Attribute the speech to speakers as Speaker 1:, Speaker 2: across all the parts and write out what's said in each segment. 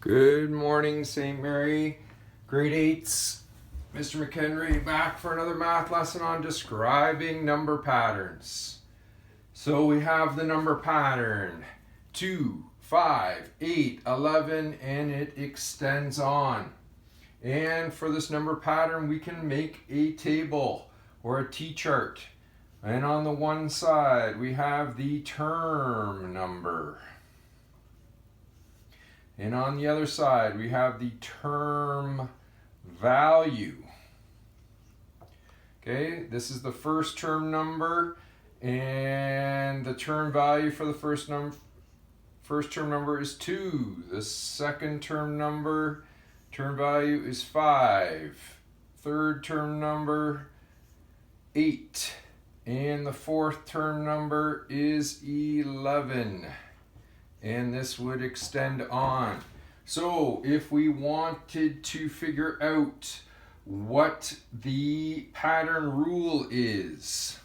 Speaker 1: Good morning, St. Mary, grade 8s. Mr. McHenry back for another math lesson on describing number patterns. So we have the number pattern 2, 5, 8, 11, and it extends on. And for this number pattern, we can make a table or a T-chart. And on the one side, we have the term number. And on the other side, we have the term value. Okay, this is the first term number, and the term value for the first term number is 2. The second term value is 5. Third term number, 8. And the fourth term number is 11. And this would extend on. So if we wanted to figure out what the pattern rule is,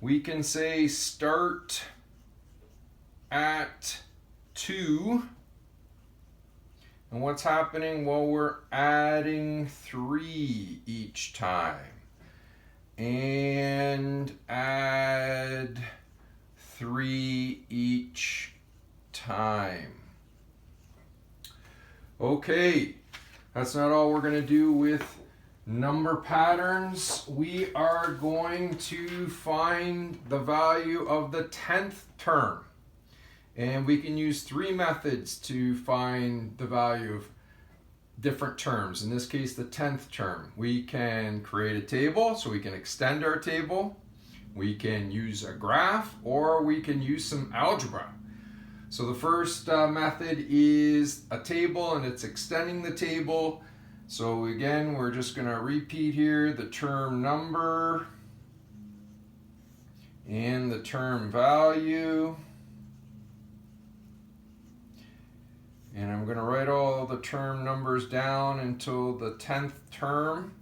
Speaker 1: we can say start at 2. And what's happening? Well, we're adding 3 each time. And add 3 each time. Okay, that's not all we're going to do with number patterns. We are going to find the value of the 10th term. And we can use 3 methods to find the value of different terms. In this case, the 10th term. We can create a table, so we can extend our table. We can use a graph, or we can use some algebra. So the first method is a table, and it's extending the table. So again, we're just going to repeat here the term number and the term value. And I'm going to write all the term numbers down until the 10th term.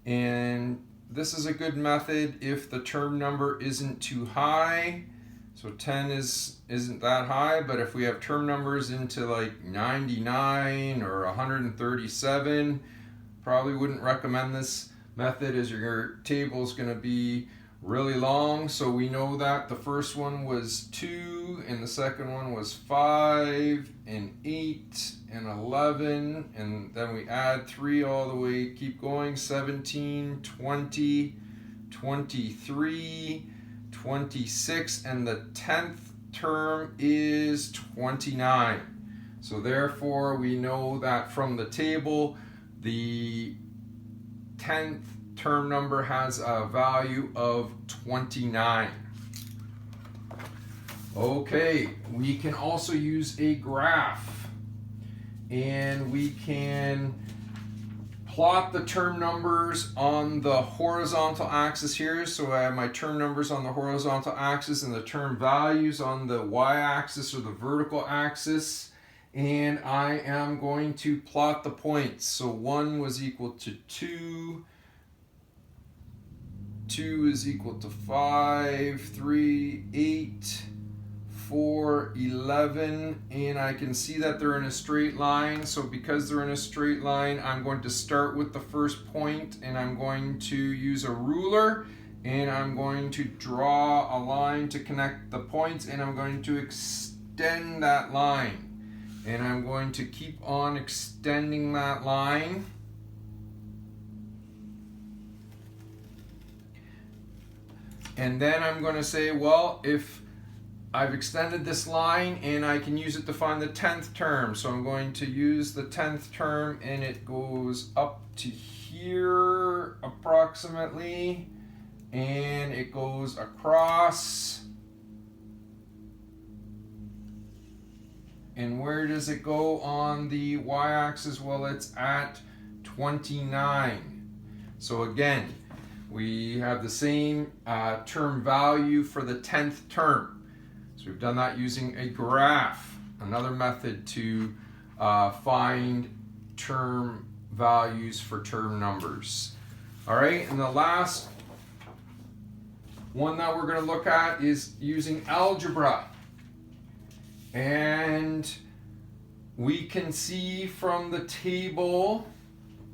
Speaker 1: And this is a good method if the term number isn't too high. So 10 isn't that high, but if we have term numbers into like 99 or 137, probably wouldn't recommend this method as your table is going to be really long. So we know that the first one was 2 and the second one was 5 and 8 and 11, and then we add 3 all the way, keep going, 17, 20, 23, 26, and the 10th term is 29. So therefore we know that from the table the 10th term number has a value of 29. Okay, we can also use a graph, and we can plot the term numbers on the horizontal axis here. So I have my term numbers on the horizontal axis and the term values on the y-axis or the vertical axis. And I am going to plot the points. So 1 was equal to 2. 2 is equal to 5, 3, 8, 4, 11, and I can see that they're in a straight line. So because they're in a straight line, I'm going to start with the first point, and I'm going to use a ruler, and I'm going to draw a line to connect the points, and I'm going to extend that line. And I'm going to keep on extending that line. And then I'm going to say, well, if I've extended this line and I can use it to find the 10th term. So I'm going to use the 10th term, and it goes up to here approximately, and it goes across. And where does it go on the y-axis? Well, it's at 29. So again, we have the same term value for the 10th term. So we've done that using a graph, another method to find term values for term numbers. All right, and the last one that we're going to look at is using algebra. And we can see from the table,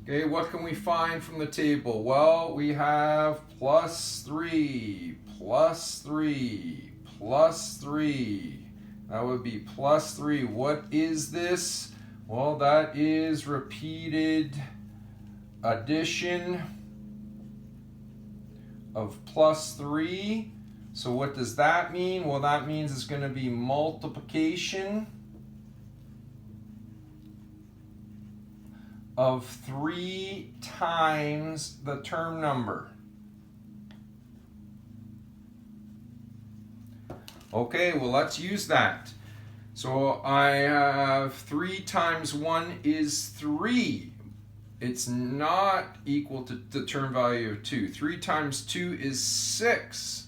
Speaker 1: okay, what can we find from the table? Well, we have plus 3, plus 3, plus 3. That would be plus 3. What is this? Well, that is repeated addition of plus 3. So what does that mean? Well, that means it's going to be multiplication of 3 times the term number. Okay, well, let's use that. So I have 3 times 1 is 3. It's not equal to the term value of 2. 3 times 2 is 6,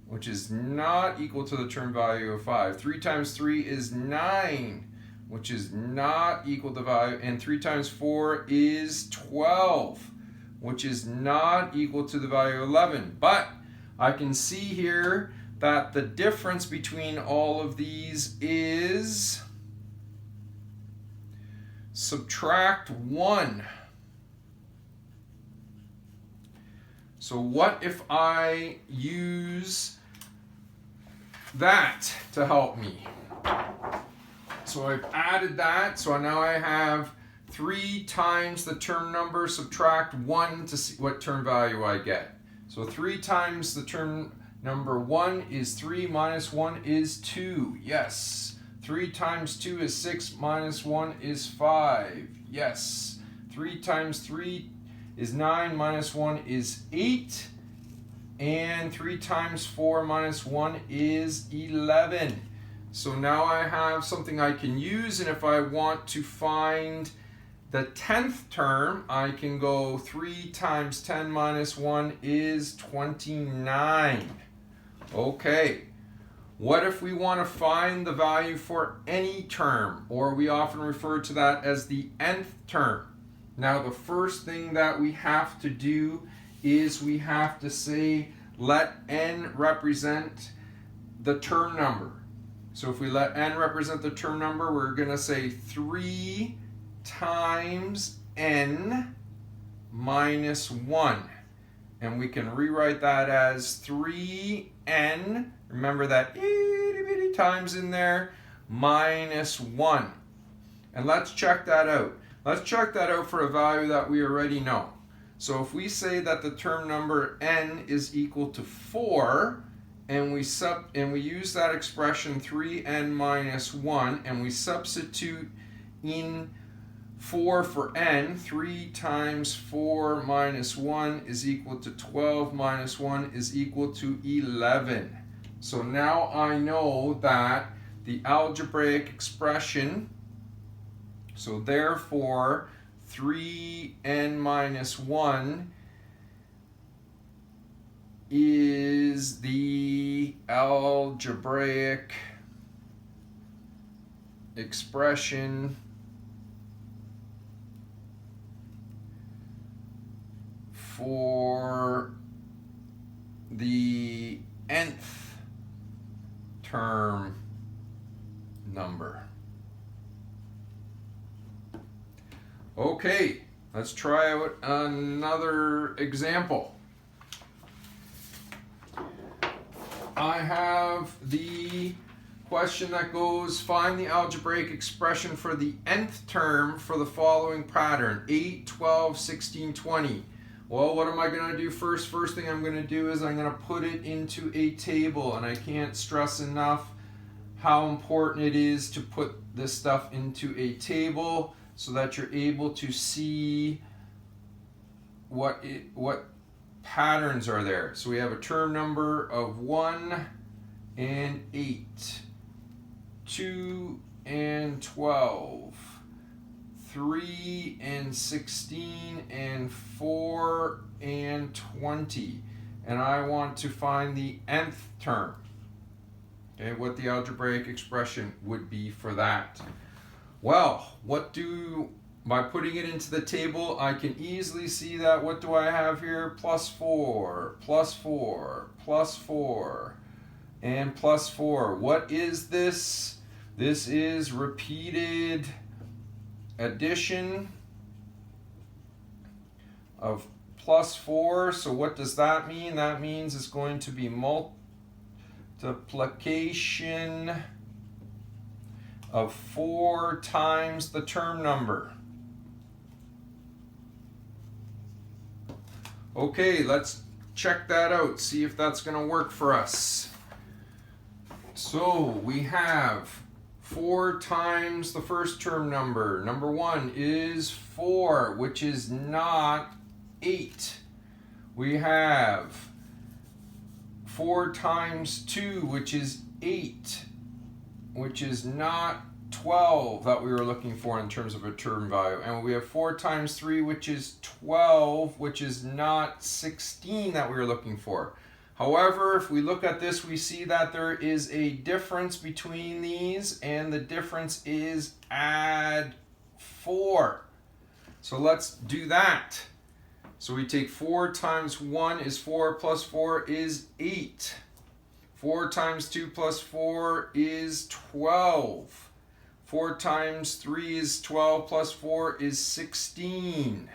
Speaker 1: which is not equal to the term value of 5. 3 times 3 is 9, which is not equal to value. And 3 times 4 is 12, which is not equal to the value of 11. But I can see here that the difference between all of these is subtract 1. So what if I use that to help me? So I've added that, so now I have 3 times the term number, subtract 1 to see what term value I get. So 3 times the term number 1 is 3, minus 1 is 2, yes. 3 times 2 is 6, minus 1 is 5, yes. 3 times 3 is 9, minus 1 is 8, and 3 times 4 minus 1 is 11. So now I have something I can use, and if I want to find the 10th term, I can go 3 times 10 minus 1 is 29. Okay, what if we want to find the value for any term, or we often refer to that as the nth term? Now the first thing that we have to do is we have to say let n represent the term number. So if we let n represent the term number, we're going to say 3 times n minus 1. And we can rewrite that as 3n, remember that itty bitty times in there, minus 1. And let's check that out. Let's check that out for a value that we already know. So if we say that the term number n is equal to 4, and we use that expression 3n minus 1, and we substitute in 4 for n, 3 times 4 minus 1 is equal to 12 minus 1 is equal to 11. So now I know that the algebraic expression, so therefore 3n minus 1 is the algebraic expression for the nth term number. Okay, let's try out another example. I have the question that goes, find the algebraic expression for the nth term for the following pattern, 8, 12, 16, 20. Well, what am I going to do first? First thing I'm going to do is I'm going to put it into a table, and I can't stress enough how important it is to put this stuff into a table so that you're able to see what patterns are there. So we have a term number of 1 and 8, 2 and 12, 3 and 16, and 4 and 20. And I want to find the nth term. Okay, what the algebraic expression would be for that. Well, by putting it into the table, I can easily see that. What do I have here? Plus 4, plus 4, plus 4, and plus 4. What is this? This is repeated addition of plus 4. So what does that mean? That means it's going to be multiplication of 4 times the term number. Okay, let's check that out, see if that's going to work for us. So we have 4 times the first term number. Number 1 is 4, which is not 8. We have 4 times 2, which is 8, which is not 12 that we were looking for in terms of a term value. And we have 4 times 3, which is 12, which is not 16 that we were looking for. However, if we look at this, we see that there is a difference between these, and the difference is add 4. So let's do that. So we take 4 times 1 is 4 plus 4 is 8. 4 times 2 plus 4 is 12. 4 times 3 is 12 plus 4 is 16.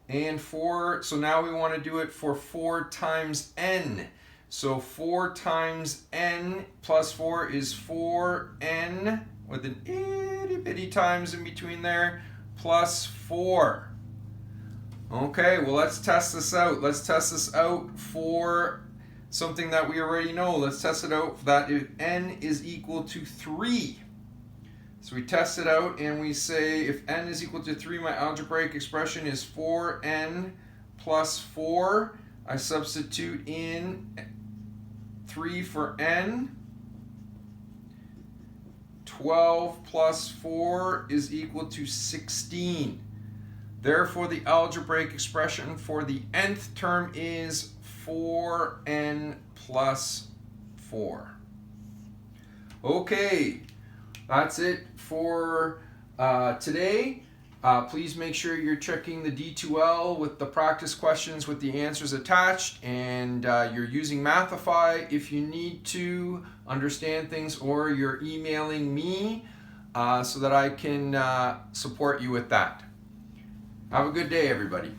Speaker 1: And 4, so now we want to do it for 4 times n. So 4 times n plus 4 is 4n with an itty bitty times in between there, plus 4. Okay, well let's test this out. Let's test this out for something that we already know. Let's test it out that if n is equal to 3. So we test it out and we say if n is equal to 3, my algebraic expression is 4n plus 4. I substitute in 3 for n. 12 plus 4 is equal to 16. Therefore, the algebraic expression for the nth term is 4n plus 4. Okay, that's it for today. Please make sure you're checking the D2L with the practice questions with the answers attached, and you're using Mathify if you need to understand things, or you're emailing me so that I can support you with that. Have a good day, everybody.